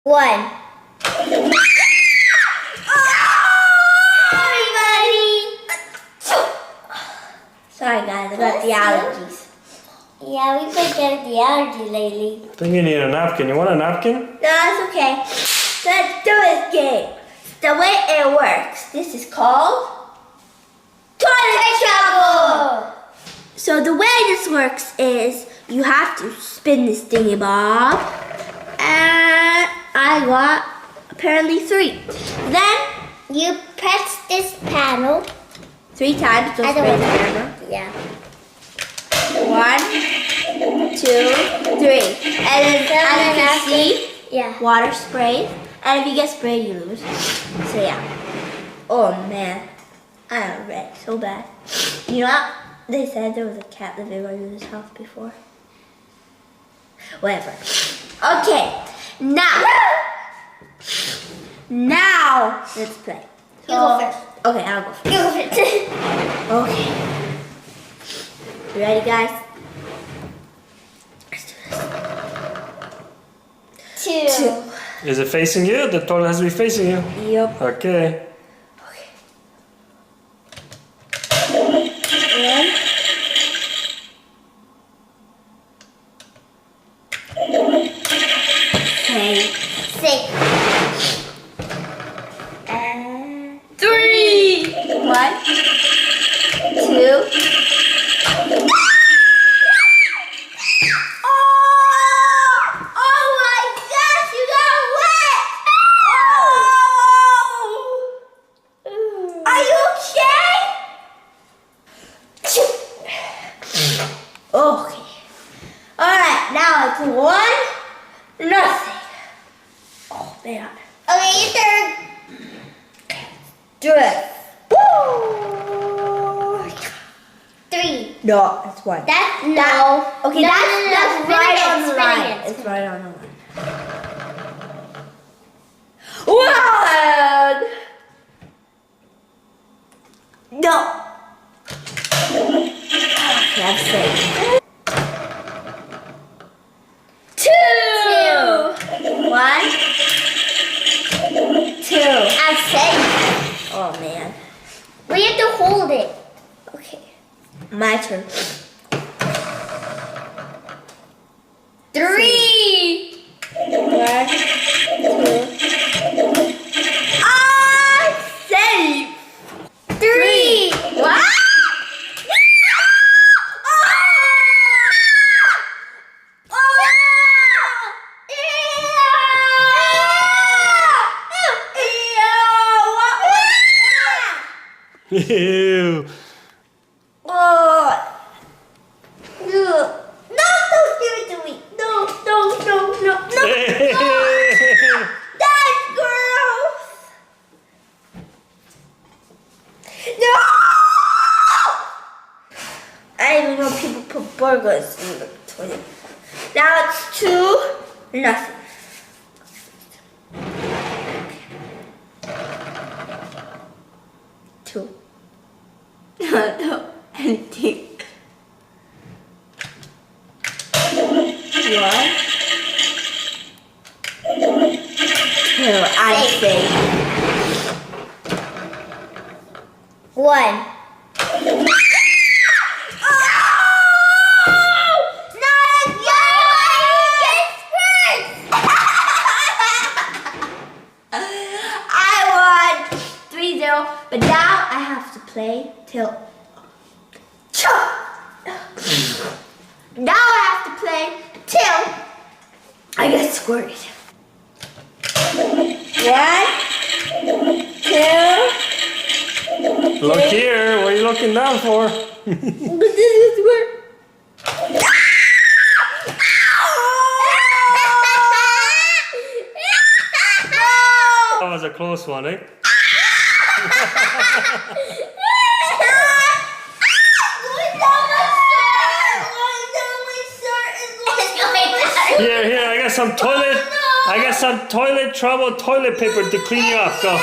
One. Sorry guys, I got the allergies. Yeah, we've been getting the allergy lately. I think you need a napkin. You want a napkin? No, that's okay. Let's do this game. The way it works, this is called Toilet Trouble. So the way this works is you have to spin this thingy bob, and I got apparently 3. Then you press this panel 3 times. Don't spin the panel. Yeah. 1, 2, 3, and then as you can see, water sprays. And if you get sprayed, you lose. So yeah. Oh man, I'm red so bad. You know what? They said there was a cat living in this house before. Whatever. Okay, now let's play. So, you go first. Okay, I'll go first. You go first. Okay. You ready, guys? Let's do this. 2. Is it facing you? The toilet has to be facing you. Yep. Okay. Okay. 6. And 3. 1, 2. Okay. Alright, now it's 1-0. Oh man. Okay, your turn. Do it. Woo! 3. No, that's 1. That's no. Okay, no, that's right on the line. It's right on the line. 1. No. Okay, I'm safe. 2. 1, 2. I'm safe. Oh man. We have to hold it. Okay. My turn. 3. 1, 2. I'm safe. 3. What? Ew. Oh. No, don't give it to me. No. That's gross. No. I didn't even know people put burgers in the toilet. Now it's 2-0. 2. No, anything. 1, 2. I say 1. But now I have to play till. Now I have to play till I get squirted. 1, 2. Look here. What are you looking down for? But this is where. That was a close one, eh? Here, I got some toilet. I got some toilet trouble toilet paper to clean you up. Go.